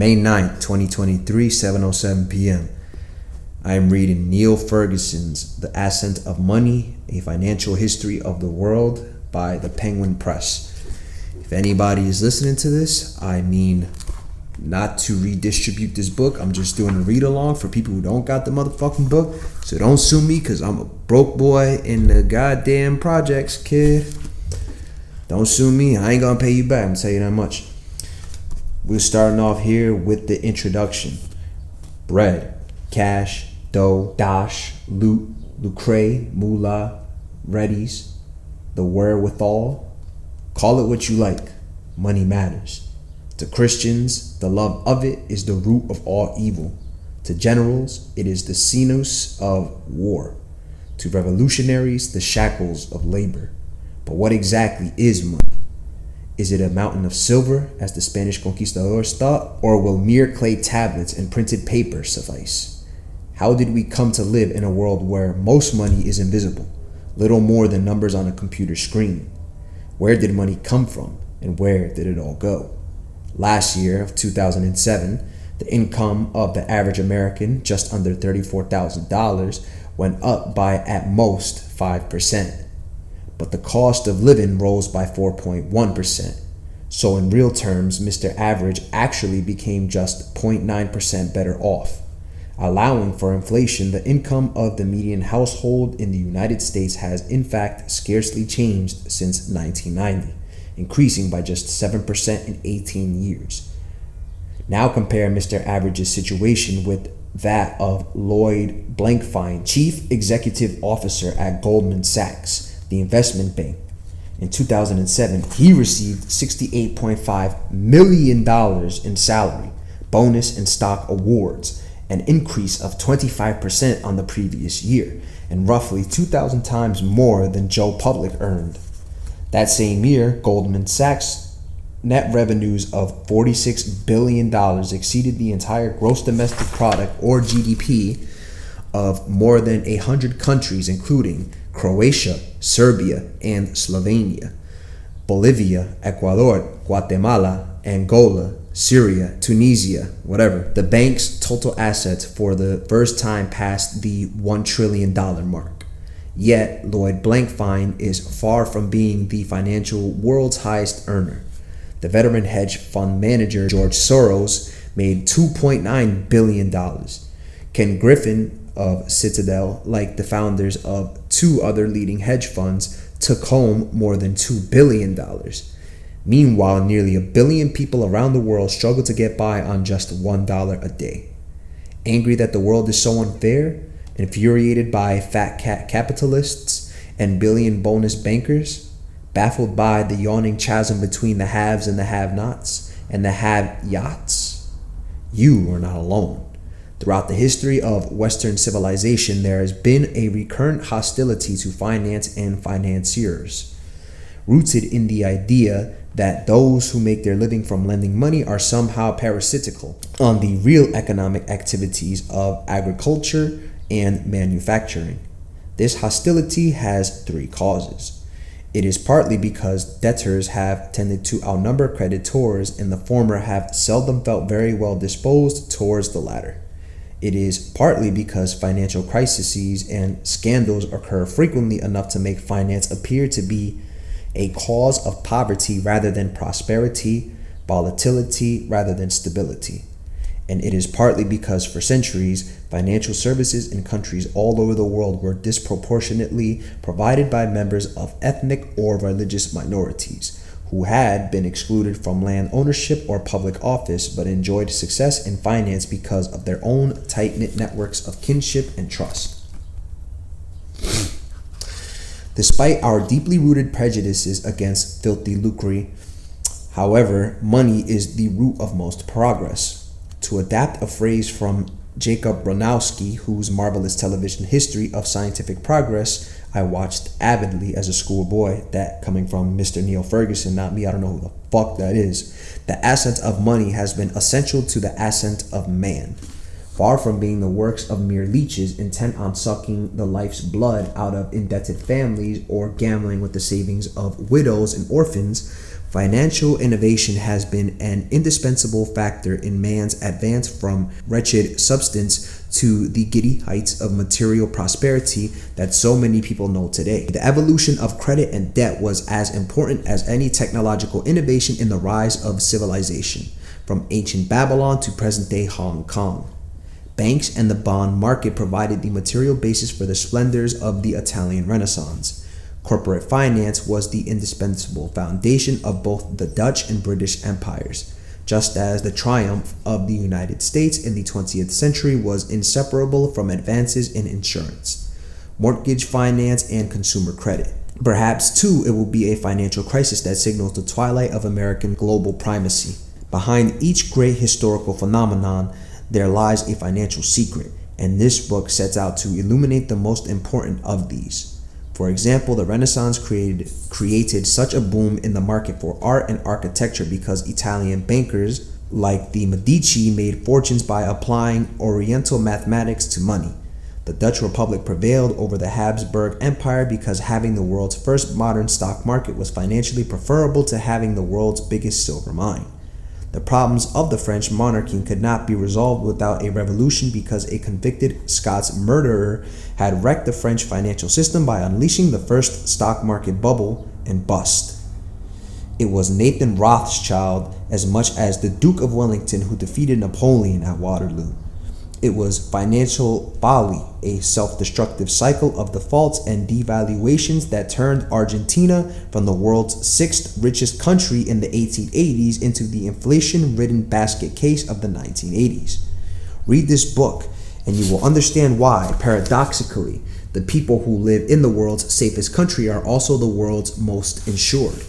May 9th, 2023, 7:07 p.m. I am reading Neil Ferguson's The Ascent of Money, A Financial History of the World by the Penguin Press. If anybody is listening to this, I mean not to redistribute this book. I'm just doing a read along for people who don't got the motherfucking book. So don't sue me because I'm a broke boy in the goddamn projects, kid. Don't sue me. I ain't gonna pay you back. I'm gonna tell you that much. We're starting off here with the introduction. Bread, cash, dough, dash, loot, lucre, moolah, readies, the wherewithal. Call it what you like. Money matters. To Christians, the love of it is the root of all evil. To generals, it is the sinus of war. To revolutionaries, the shackles of labor. But what exactly is money? Is it a mountain of silver, as the Spanish conquistadors thought, or will mere clay tablets and printed paper suffice? How did we come to live in a world where most money is invisible, little more than numbers on a computer screen? Where did money come from, and where did it all go? Last year of 2007, the income of the average American, just under $34,000, went up by at most 5%. But the cost of living rose by 4.1%. So in real terms, Mr. Average actually became just 0.9% better off. Allowing for inflation, the income of the median household in the United States has in fact scarcely changed since 1990. Increasing by just 7% in 18 years. Now compare Mr. Average's situation with that of Lloyd Blankfein, Chief Executive Officer at Goldman Sachs, the investment bank. In 2007, he received $68.5 million in salary, bonus, and stock awards, an increase of 25% on the previous year, and roughly 2,000 times more than Joe Public earned. That same year, Goldman Sachs' net revenues of $46 billion exceeded the entire gross domestic product, or GDP, of more than 100 countries, including Croatia, Serbia, and Slovenia, Bolivia, Ecuador, Guatemala, Angola, Syria, Tunisia, whatever. The bank's total assets for the first time passed the $1 trillion mark. Yet, Lloyd Blankfein is far from being the financial world's highest earner. The veteran hedge fund manager George Soros made $2.9 billion. Ken Griffin of Citadel, like the founders of two other leading hedge funds, took home more than $2 billion. Meanwhile, nearly 1 billion people around the world struggle to get by on just $1 a day. Angry that the world is so unfair, infuriated by fat cat capitalists and billion bonus bankers, baffled by the yawning chasm between the haves and the have-nots and the have-yachts, you are not alone. Throughout the history of Western civilization, there has been a recurrent hostility to finance and financiers, rooted in the idea that those who make their living from lending money are somehow parasitical on the real economic activities of agriculture and manufacturing. This hostility has three causes. It is partly because debtors have tended to outnumber creditors, and the former have seldom felt very well disposed towards the latter. It is partly because financial crises and scandals occur frequently enough to make finance appear to be a cause of poverty rather than prosperity, volatility rather than stability. And it is partly because for centuries, financial services in countries all over the world were disproportionately provided by members of ethnic or religious minorities who had been excluded from land ownership or public office but enjoyed success in finance because of their own tight-knit networks of kinship and trust. Despite our deeply rooted prejudices against filthy lucre, however, money is the root of most progress. To adapt a phrase from Jacob Bronowski, whose marvelous television history of scientific progress I watched avidly as a schoolboy, that coming from Mr. Neil Ferguson, not me, I don't know who the fuck that is. The ascent of money has been essential to the ascent of man. Far from being the works of mere leeches intent on sucking the life's blood out of indebted families or gambling with the savings of widows and orphans, Financial innovation has been an indispensable factor in man's advance from wretched substance to the giddy heights of material prosperity that so many people know today. The evolution of credit and debt was as important as any technological innovation in the rise of civilization, from ancient Babylon to present-day Hong Kong. Banks and the bond market provided the material basis for the splendors of the Italian Renaissance. Corporate finance was the indispensable foundation of both the Dutch and British empires, just as the triumph of the United States in the 20th century was inseparable from advances in insurance, mortgage finance, and consumer credit. Perhaps, too, it will be a financial crisis that signals the twilight of American global primacy. Behind each great historical phenomenon, there lies a financial secret, and this book sets out to illuminate the most important of these. For example, the Renaissance created such a boom in the market for art and architecture because Italian bankers like the Medici made fortunes by applying Oriental mathematics to money. The Dutch Republic prevailed over the Habsburg Empire because having the world's first modern stock market was financially preferable to having the world's biggest silver mine. The problems of the French monarchy could not be resolved without a revolution because a convicted Scots murderer had wrecked the French financial system by unleashing the first stock market bubble and bust. It was Nathan Rothschild as much as the Duke of Wellington who defeated Napoleon at Waterloo. It was financial folly, a self-destructive cycle of defaults and devaluations that turned Argentina from the world's sixth richest country in the 1880s into the inflation-ridden basket case of the 1980s. Read this book, and you will understand why, paradoxically, the people who live in the world's safest country are also the world's most insured.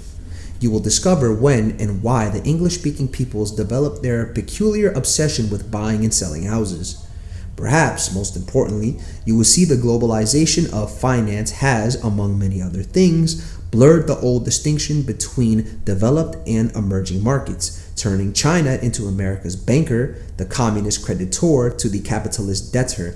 You will discover when and why the English-speaking peoples developed their peculiar obsession with buying and selling houses. Perhaps, most importantly, you will see the globalization of finance has, among many other things, blurred the old distinction between developed and emerging markets, turning China into America's banker, the communist creditor to the capitalist debtor,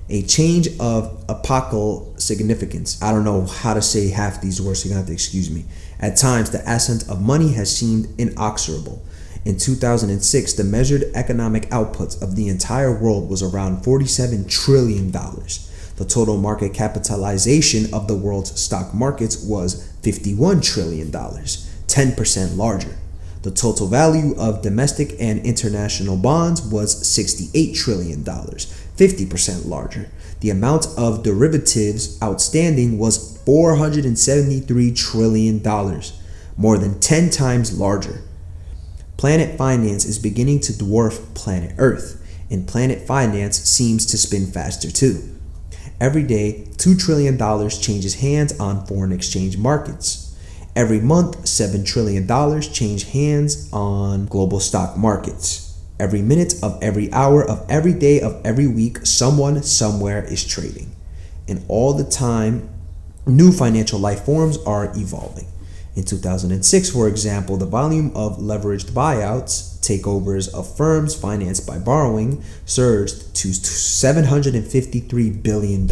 a change of epochal significance. I don't know how to say half these words, so you're going to have to excuse me. At times, the ascent of money has seemed inexorable. In 2006, the measured economic output of the entire world was around $47 trillion. The total market capitalization of the world's stock markets was $51 trillion, 10% larger. The total value of domestic and international bonds was $68 trillion, 50% larger. The amount of derivatives outstanding was $473 trillion, more than 10 times larger. Planet finance is beginning to dwarf planet Earth, and planet finance seems to spin faster too. Every day, $2 trillion changes hands on foreign exchange markets. Every month, $7 trillion change hands on global stock markets. Every minute of every hour of every day of every week, someone somewhere is trading. And all the time, new financial life forms are evolving. In 2006, for example, the volume of leveraged buyouts, takeovers of firms financed by borrowing, surged to $753 billion.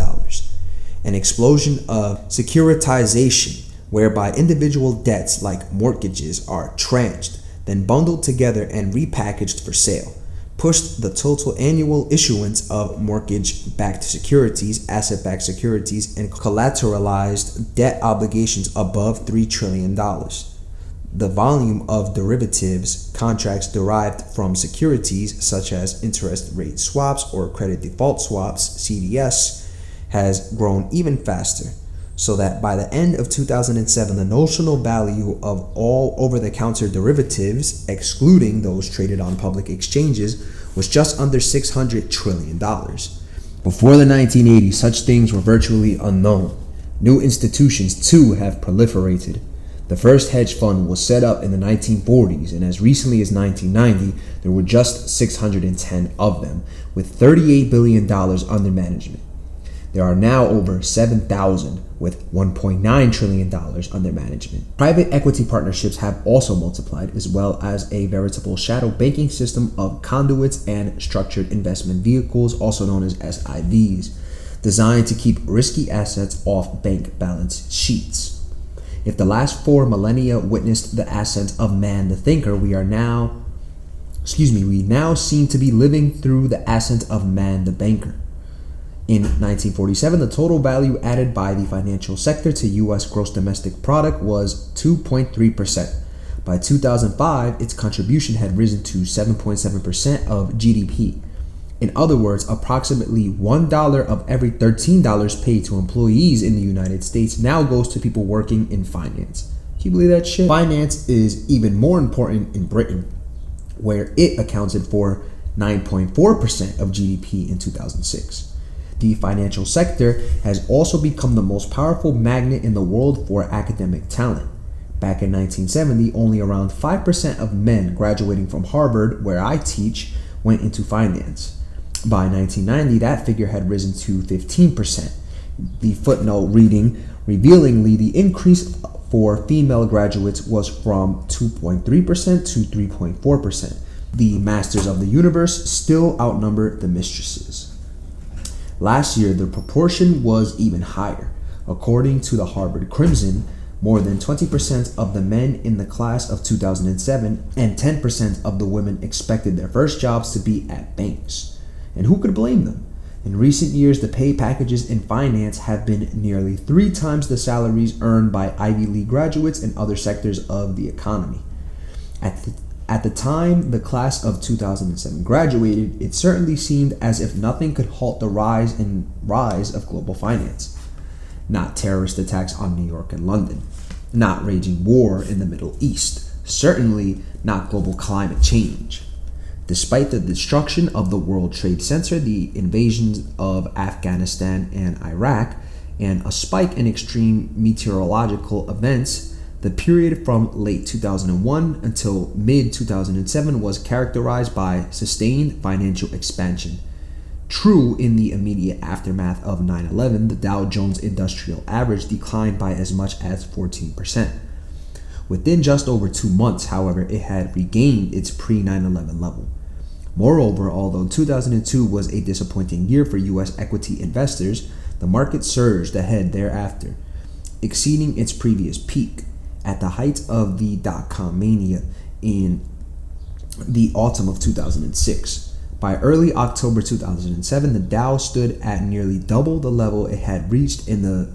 An explosion of securitization, whereby individual debts like mortgages are tranched, then bundled together and repackaged for sale, pushed the total annual issuance of mortgage-backed securities, asset-backed securities, and collateralized debt obligations above $3 trillion. The volume of derivatives contracts derived from securities, such as interest rate swaps or credit default swaps, CDS, has grown even faster, so that by the end of 2007, the notional value of all over-the-counter derivatives, excluding those traded on public exchanges, was just under $600 trillion. Before the 1980s, such things were virtually unknown. New institutions, too, have proliferated. The first hedge fund was set up in the 1940s, and as recently as 1990, there were just 610 of them, with $38 billion under management. There are now over 7,000 with $1.9 trillion under management. Private equity partnerships have also multiplied, as well as a veritable shadow banking system of conduits and structured investment vehicles, also known as SIVs, designed to keep risky assets off bank balance sheets. If the last 4 millennia witnessed the ascent of man the thinker, we now seem to be living through the ascent of man the banker. In 1947, the total value added by the financial sector to U.S. gross domestic product was 2.3%. By 2005, its contribution had risen to 7.7% of GDP. In other words, approximately $1 of every $13 paid to employees in the United States now goes to people working in finance. Can you believe that shit? Finance is even more important in Britain, where it accounted for 9.4% of GDP in 2006. The financial sector has also become the most powerful magnet in the world for academic talent. Back in 1970, only around 5% of men graduating from Harvard, where I teach, went into finance. By 1990, that figure had risen to 15%. The footnote reading, revealingly, the increase for female graduates was from 2.3% to 3.4%. The masters of the universe still outnumber the mistresses. Last year, the proportion was even higher. According to the Harvard Crimson, more than 20% of the men in the class of 2007 and 10% of the women expected their first jobs to be at banks. And who could blame them? In recent years, the pay packages in finance have been nearly 3 times the salaries earned by Ivy League graduates in other sectors of the economy. At the time the class of 2007 graduated, it certainly seemed as if nothing could halt the rise of global finance. Not terrorist attacks on New York and London. Not raging war in the Middle East. Certainly not global climate change. Despite the destruction of the World Trade Center, the invasions of Afghanistan and Iraq, and a spike in extreme meteorological events, the period from late 2001 until mid-2007 was characterized by sustained financial expansion. True, in the immediate aftermath of 9/11, the Dow Jones Industrial Average declined by as much as 14%. Within just over 2 months, however, it had regained its pre-9/11 level. Moreover, although 2002 was a disappointing year for U.S. equity investors, the market surged ahead thereafter, exceeding its previous peak. At the height of the dot-com mania in the autumn of 2006. By early October 2007, the Dow stood at nearly double the level it had reached in the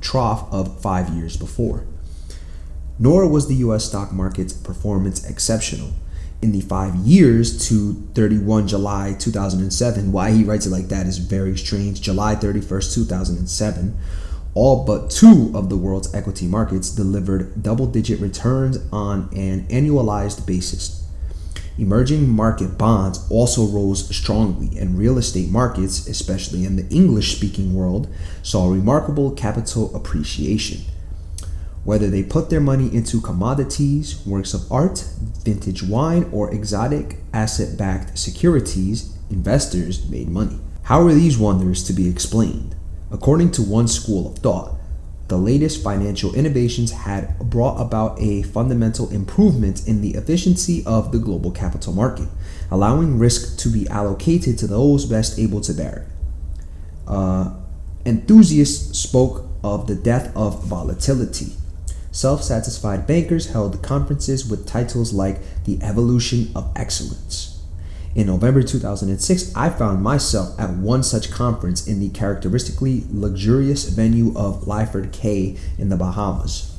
trough of 5 years before. Nor was the U.S. stock market's performance exceptional. In the 5 years to 31 July 2007, why he writes it like that is very strange, July 31st, 2007, all but 2 of the world's equity markets delivered double-digit returns on an annualized basis. Emerging market bonds also rose strongly, and real estate markets, especially in the English-speaking world, saw remarkable capital appreciation. Whether they put their money into commodities, works of art, vintage wine, or exotic asset-backed securities, investors made money. How are these wonders to be explained? According to one school of thought, the latest financial innovations had brought about a fundamental improvement in the efficiency of the global capital market, allowing risk to be allocated to those best able to bear it. Enthusiasts spoke of the death of volatility. Self-satisfied bankers held conferences with titles like The Evolution of Excellence. In November 2006, I found myself at one such conference in the characteristically luxurious venue of Lyford Cay in the Bahamas.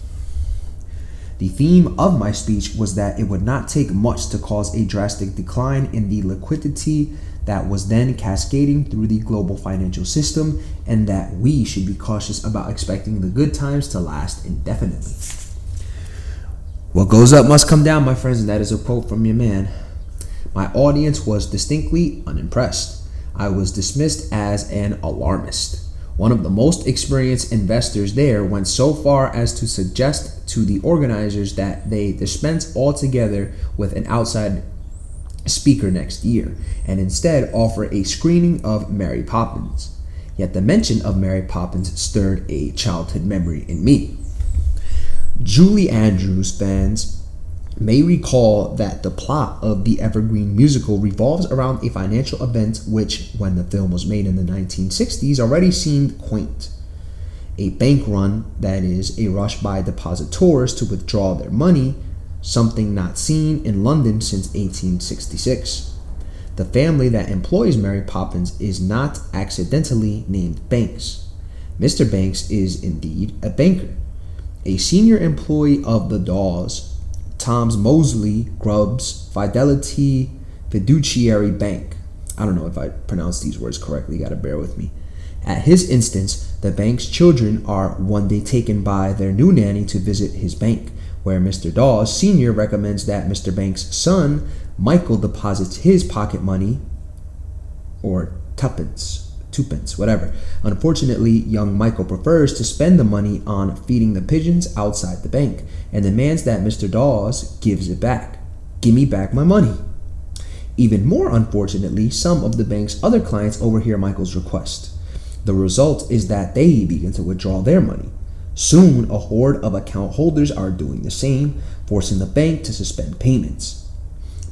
The theme of my speech was that it would not take much to cause a drastic decline in the liquidity that was then cascading through the global financial system, and that we should be cautious about expecting the good times to last indefinitely. What goes up must come down, my friends, and that is a quote from your man. My audience was distinctly unimpressed. I was dismissed as an alarmist. One of the most experienced investors there went so far as to suggest to the organizers that they dispense altogether with an outside speaker next year, and instead offer a screening of Mary Poppins. Yet the mention of Mary Poppins stirred a childhood memory in me. Julie Andrews fans may recall that the plot of the evergreen musical revolves around a financial event which, when the film was made in the 1960s, already seemed quaint. A bank run, that is, a rush by depositors to withdraw their money, something not seen in London since 1866. The family that employs Mary Poppins is not accidentally named Banks. Mr. Banks is indeed a banker, a senior employee of the Dawes, Tom's Mosley, Grubbs, Fidelity Fiduciary Bank. I don't know if I pronounced these words correctly, you gotta bear with me. At his instance, the bank's children are one day taken by their new nanny to visit his bank, where Mr. Dawes Sr. recommends that Mr. Banks' son, Michael, deposits his pocket money, or twopence, whatever. Unfortunately, young Michael prefers to spend the money on feeding the pigeons outside the bank and demands that Mr. Dawes gives it back. Give me back my money. Even more unfortunately, some of the bank's other clients overhear Michael's request. The result is that they begin to withdraw their money. Soon, a horde of account holders are doing the same, forcing the bank to suspend payments.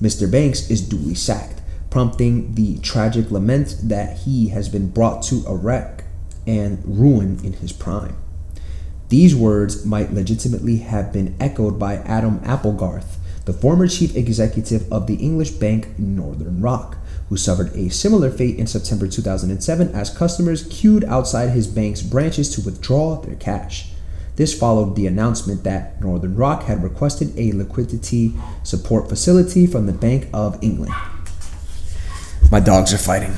Mr. Banks is duly sacked, prompting the tragic lament that he has been brought to a wreck and ruin in his prime. These words might legitimately have been echoed by Adam Applegarth, the former chief executive of the English bank Northern Rock, who suffered a similar fate in September 2007 as customers queued outside his bank's branches to withdraw their cash. This followed the announcement that Northern Rock had requested a liquidity support facility from the Bank of England. My dogs are fighting.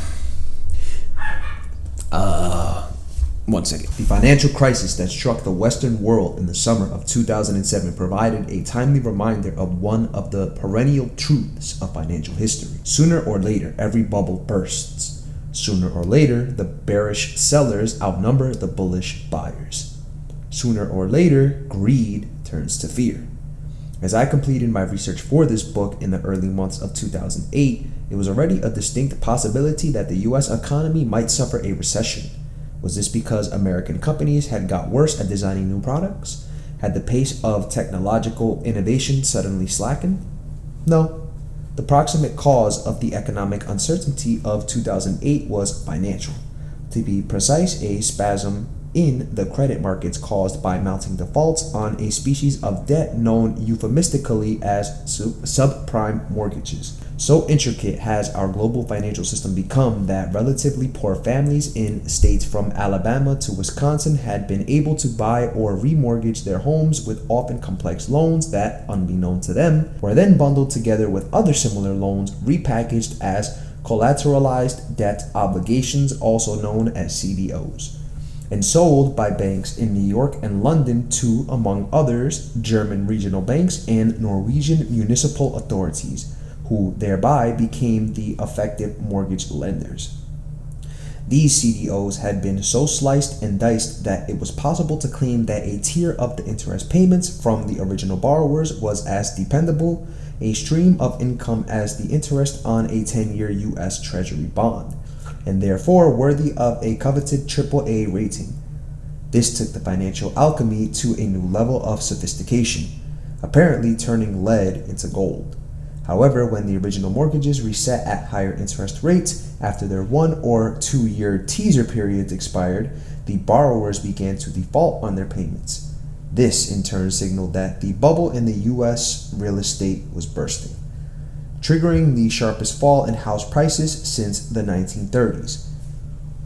One second. The financial crisis that struck the Western world in the summer of 2007 provided a timely reminder of one of the perennial truths of financial history. Sooner or later, every bubble bursts. Sooner or later, the bearish sellers outnumber the bullish buyers. Sooner or later, greed turns to fear. As I completed my research for this book in the early months of 2008, it was already a distinct possibility that the U.S. economy might suffer a recession. Was this because American companies had got worse at designing new products? Had the pace of technological innovation suddenly slackened? No. The proximate cause of the economic uncertainty of 2008 was financial. To be precise, a spasm in the credit markets caused by mounting defaults on a species of debt known euphemistically as subprime mortgages. So intricate has our global financial system become that relatively poor families in states from Alabama to Wisconsin had been able to buy or remortgage their homes with often complex loans that, unbeknown to them, were then bundled together with other similar loans repackaged as collateralized debt obligations, also known as CDOs, and sold by banks in New York and London to, among others, German regional banks and Norwegian municipal authorities, who thereby became the effective mortgage lenders. These CDOs had been so sliced and diced that it was possible to claim that a tier of the interest payments from the original borrowers was as dependable a stream of income as the interest on a 10-year U.S. Treasury bond, and therefore worthy of a coveted AAA rating. This took the financial alchemy to a new level of sophistication, apparently turning lead into gold. However, when the original mortgages reset at higher interest rates after their 1 or 2 year teaser periods expired, the borrowers began to default on their payments. This in turn signaled that the bubble in the U.S. real estate was bursting, triggering the sharpest fall in house prices since the 1930s.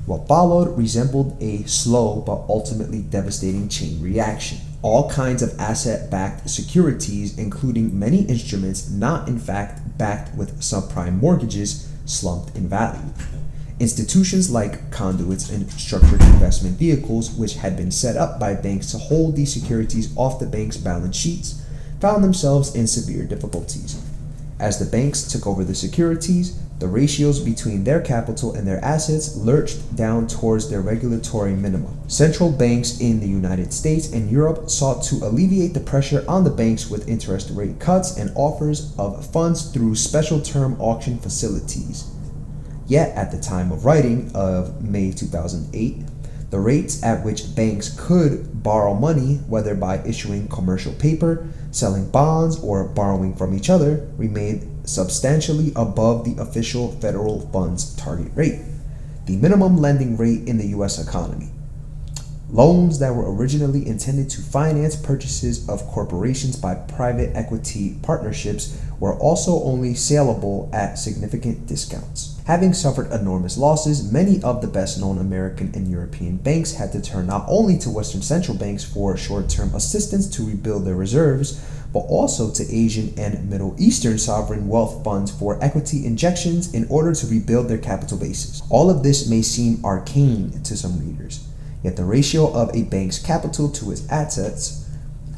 What followed resembled a slow but ultimately devastating chain reaction. All kinds of asset-backed securities, including many instruments not in fact backed with subprime mortgages, slumped in value. Institutions like conduits and structured investment vehicles, which had been set up by banks to hold these securities off the bank's balance sheets, found themselves in severe difficulties. As the banks took over the securities, the ratios between their capital and their assets lurched down towards their regulatory minimum. Central banks in the United States and Europe sought to alleviate the pressure on the banks with interest rate cuts and offers of funds through special term auction facilities. Yet, at the time of writing of May 2008, the rates at which banks could borrow money, whether by issuing commercial paper, selling bonds, or borrowing from each other, remained substantially above the official federal funds target rate, the minimum lending rate in the U.S. economy. Loans that were originally intended to finance purchases of corporations by private equity partnerships were also only saleable at significant discounts. Having suffered enormous losses, many of the best-known American and European banks had to turn not only to Western central banks for short-term assistance to rebuild their reserves, but also to Asian and Middle Eastern sovereign wealth funds for equity injections in order to rebuild their capital bases. All of this may seem arcane to some readers. Yet the ratio of a bank's capital to its assets,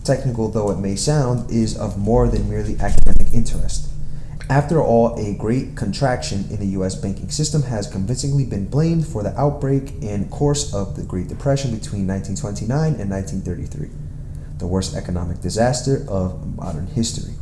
technical though it may sound, is of more than merely academic interest. After all, a great contraction in the U.S. banking system has convincingly been blamed for the outbreak and course of the Great Depression between 1929 and 1933, the worst economic disaster of modern history.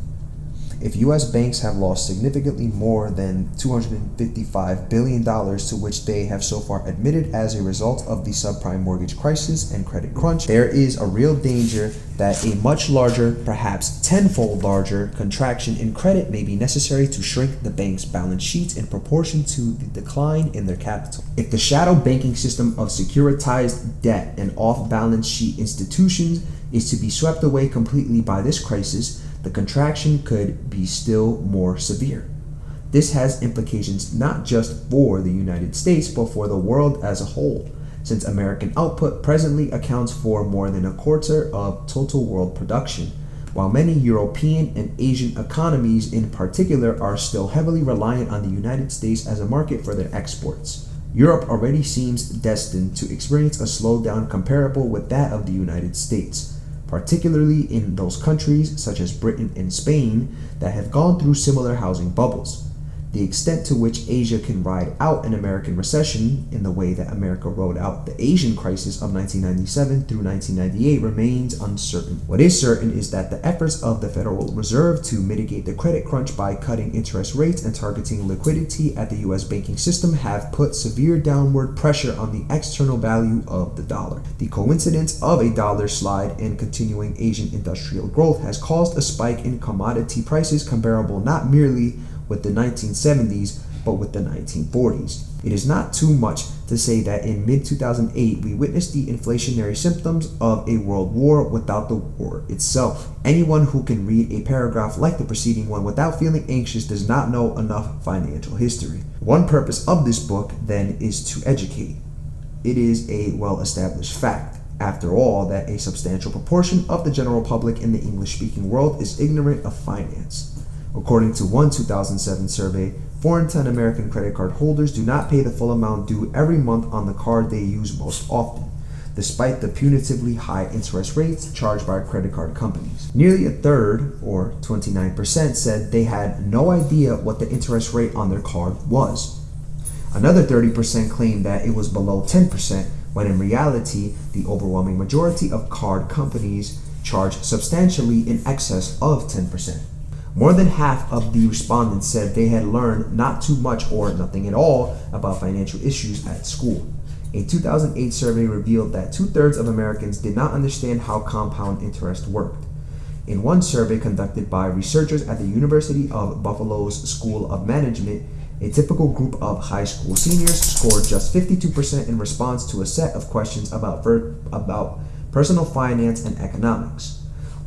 If U.S. banks have lost significantly more than $255 billion to which they have so far admitted as a result of the subprime mortgage crisis and credit crunch, there is a real danger that a much larger, perhaps tenfold larger, contraction in credit may be necessary to shrink the bank's balance sheets in proportion to the decline in their capital. If the shadow banking system of securitized debt and off-balance sheet institutions is to be swept away completely by this crisis, the contraction could be still more severe. This has implications not just for the United States, but for the world as a whole, since American output presently accounts for more than a quarter of total world production, while many European and Asian economies in particular are still heavily reliant on the United States as a market for their exports. Europe already seems destined to experience a slowdown comparable with that of the United States, particularly in those countries such as Britain and Spain that have gone through similar housing bubbles. The extent to which Asia can ride out an American recession in the way that America rode out the Asian crisis of 1997 through 1998 remains uncertain. What is certain is that the efforts of the Federal Reserve to mitigate the credit crunch by cutting interest rates and targeting liquidity at the U.S. banking system have put severe downward pressure on the external value of the dollar. The coincidence of a dollar slide and continuing Asian industrial growth has caused a spike in commodity prices comparable not merely with the 1970s, but with the 1940s. It is not too much to say that in mid-2008, we witnessed the inflationary symptoms of a world war without the war itself. Anyone who can read a paragraph like the preceding one without feeling anxious does not know enough financial history. One purpose of this book, then, is to educate. It is a well-established fact, after all, that a substantial proportion of the general public in the English-speaking world is ignorant of finance. According to one 2007 survey, 4 in 10 American credit card holders do not pay the full amount due every month on the card they use most often, despite the punitively high interest rates charged by credit card companies. Nearly a third, or 29%, said they had no idea what the interest rate on their card was. Another 30% claimed that it was below 10%, when in reality, the overwhelming majority of card companies charge substantially in excess of 10%. More than half of the respondents said they had learned not too much or nothing at all about financial issues at school. A 2008 survey revealed that 2/3 of Americans did not understand how compound interest worked. In one survey conducted by researchers at the University of Buffalo's School of Management, a typical group of high school seniors scored just 52% in response to a set of questions about personal finance and economics.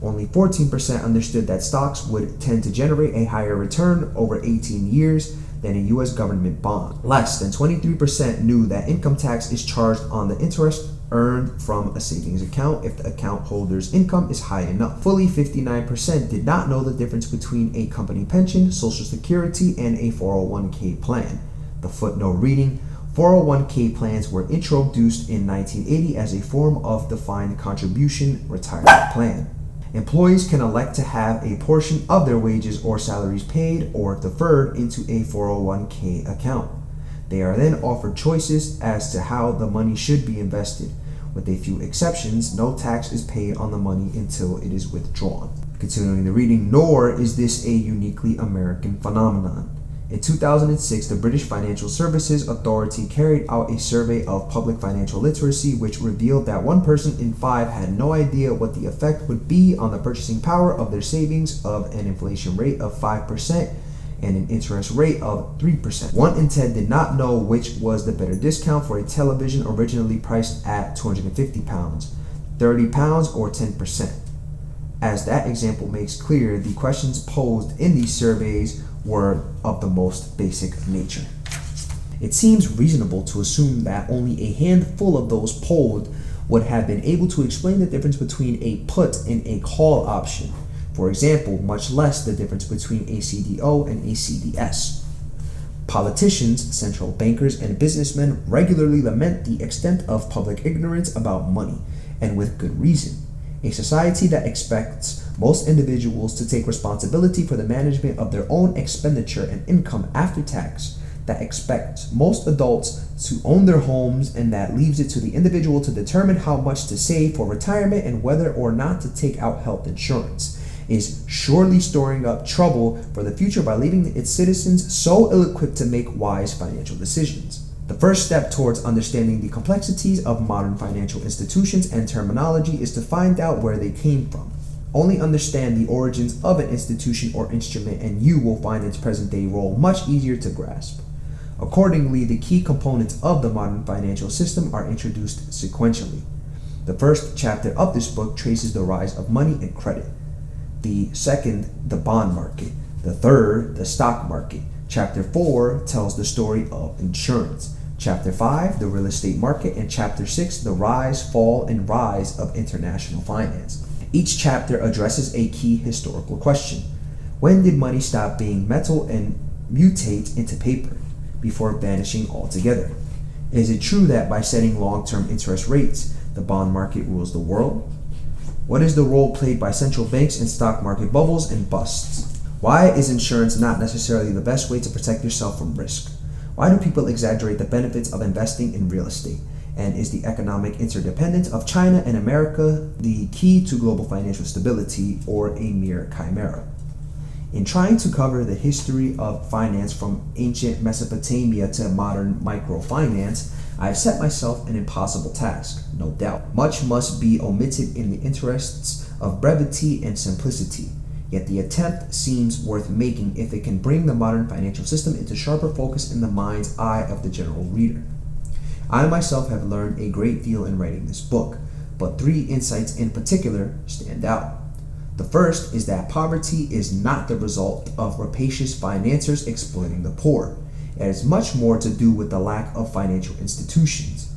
Only 14% understood that stocks would tend to generate a higher return over 18 years than a U.S. government bond. Less than 23% knew that income tax is charged on the interest earned from a savings account if the account holder's income is high enough. Fully 59% did not know the difference between a company pension, Social Security, and a 401k plan. The footnote reading, 401k plans were introduced in 1980 as a form of defined contribution retirement plan. Employees can elect to have a portion of their wages or salaries paid or deferred into a 401k account. They are then offered choices as to how the money should be invested. With a few exceptions, no tax is paid on the money until it is withdrawn. Continuing the reading, nor is this a uniquely American phenomenon. In 2006, the British Financial Services Authority carried out a survey of public financial literacy, which revealed that 1 person in 5 had no idea what the effect would be on the purchasing power of their savings of an inflation rate of 5%, and an interest rate of 3%. 1 in 10 did not know which was the better discount for a television originally priced at £250, £30, or 10%. As that example makes clear, the questions posed in these surveys were of the most basic nature. It seems reasonable to assume that only a handful of those polled would have been able to explain the difference between a put and a call option. For example, much less the difference between a CDO and a CDS. Politicians, central bankers, and businessmen regularly lament the extent of public ignorance about money, and with good reason. A society that expects most individuals to take responsibility for the management of their own expenditure and income after tax, that expects most adults to own their homes, and that leaves it to the individual to determine how much to save for retirement and whether or not to take out health insurance, is surely storing up trouble for the future by leaving its citizens so ill-equipped to make wise financial decisions. The first step towards understanding the complexities of modern financial institutions and terminology is to find out where they came from. Only understand the origins of an institution or instrument and you will find its present-day role much easier to grasp. Accordingly, the key components of the modern financial system are introduced sequentially. The first chapter of this book traces the rise of money and credit. The second, the bond market. The third, the stock market. Chapter 4 tells the story of insurance. Chapter 5, the real estate market. And Chapter 6, the rise, fall, and rise of international finance. Each chapter addresses a key historical question. When did money stop being metal and mutate into paper before vanishing altogether? Is it true that by setting long-term interest rates, the bond market rules the world? What is the role played by central banks in stock market bubbles and busts? Why is insurance not necessarily the best way to protect yourself from risk? Why do people exaggerate the benefits of investing in real estate? And is the economic interdependence of China and America the key to global financial stability, or a mere chimera? In trying to cover the history of finance from ancient Mesopotamia to modern microfinance, I have set myself an impossible task, no doubt. Much must be omitted in the interests of brevity and simplicity. Yet the attempt seems worth making if it can bring the modern financial system into sharper focus in the mind's eye of the general reader. I myself have learned a great deal in writing this book, but 3 insights in particular stand out. The first is that poverty is not the result of rapacious financiers exploiting the poor. It has much more to do with the lack of financial institutions,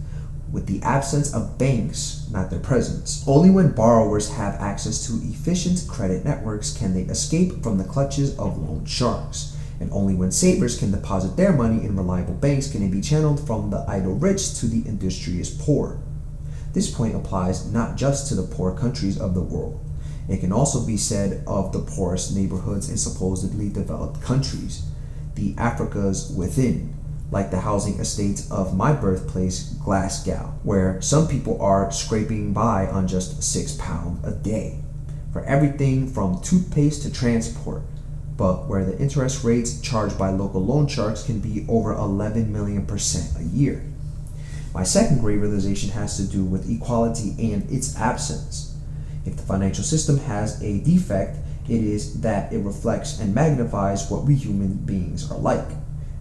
with the absence of banks, not their presence. Only when borrowers have access to efficient credit networks can they escape from the clutches of loan sharks. And only when savers can deposit their money in reliable banks can it be channeled from the idle rich to the industrious poor. This point applies not just to the poor countries of the world. It can also be said of the poorest neighborhoods in supposedly developed countries, the Africas within, like the housing estates of my birthplace, Glasgow, where some people are scraping by on just £6 a day for everything from toothpaste to transport, but where the interest rates charged by local loan sharks can be over 11 million% a year. My second great realization has to do with equality and its absence. If the financial system has a defect, it is that it reflects and magnifies what we human beings are like.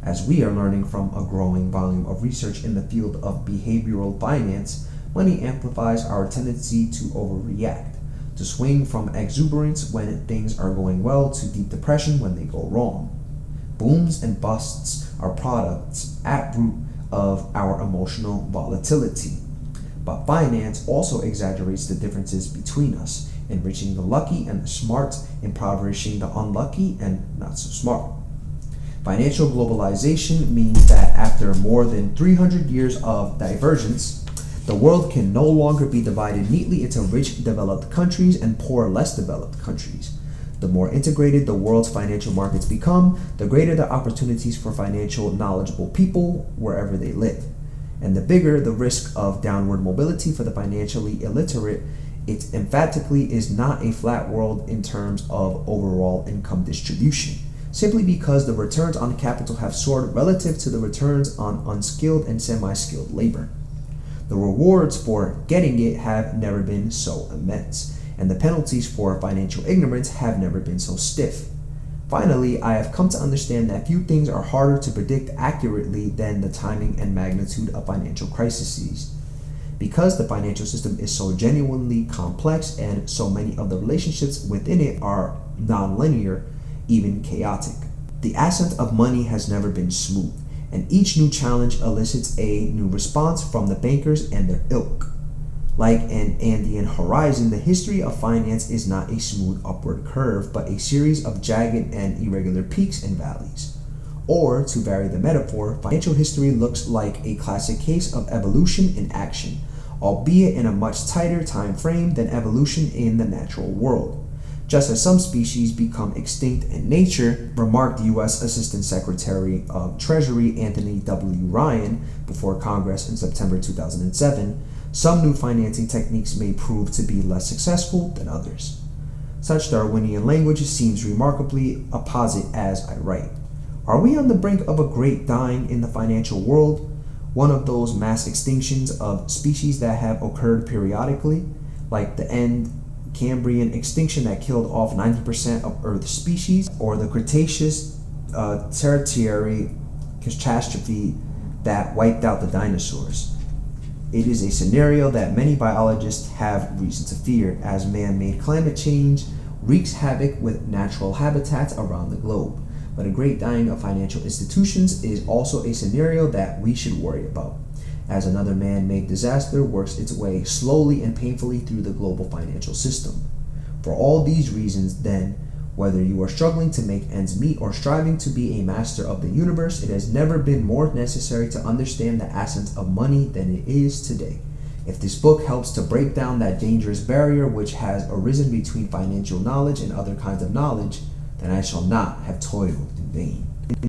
As we are learning from a growing volume of research in the field of behavioral finance, money amplifies our tendency to overreact, to swing from exuberance when things are going well to deep depression when they go wrong. Booms and busts are products at root of our emotional volatility. But finance also exaggerates the differences between us, enriching the lucky and the smart, impoverishing the unlucky and not so smart. Financial globalization means that after more than 300 years of divergence, the world can no longer be divided neatly into rich developed countries and poor less developed countries. The more integrated the world's financial markets become, the greater the opportunities for financial knowledgeable people wherever they live. And the bigger the risk of downward mobility for the financially illiterate. It emphatically is not a flat world in terms of overall income distribution, simply because the returns on capital have soared relative to the returns on unskilled and semi-skilled labor. The rewards for getting it have never been so immense, and the penalties for financial ignorance have never been so stiff. Finally, I have come to understand that few things are harder to predict accurately than the timing and magnitude of financial crises. Because the financial system is so genuinely complex and so many of the relationships within it are nonlinear, even chaotic. The ascent of money has never been smooth, and each new challenge elicits a new response from the bankers and their ilk. Like an Andean horizon, the history of finance is not a smooth upward curve, but a series of jagged and irregular peaks and valleys. Or, to vary the metaphor, financial history looks like a classic case of evolution in action, albeit in a much tighter time frame than evolution in the natural world. Just as some species become extinct in nature, remarked U.S. Assistant Secretary of Treasury Anthony W. Ryan before Congress in September 2007, some new financing techniques may prove to be less successful than others. Such Darwinian language seems remarkably apposite as I write. Are we on the brink of a great dying in the financial world? One of those mass extinctions of species that have occurred periodically, like the end Cambrian extinction that killed off 90% of Earth's species, or the Cretaceous Tertiary catastrophe that wiped out the dinosaurs. It is a scenario that many biologists have reason to fear, as man-made climate change wreaks havoc with natural habitats around the globe. But a great dying of financial institutions is also a scenario that we should worry about, as another man-made disaster works its way slowly and painfully through the global financial system. For all these reasons, then, whether you are struggling to make ends meet or striving to be a master of the universe, it has never been more necessary to understand the essence of money than it is today. If this book helps to break down that dangerous barrier which has arisen between financial knowledge and other kinds of knowledge, then I shall not have toiled in vain.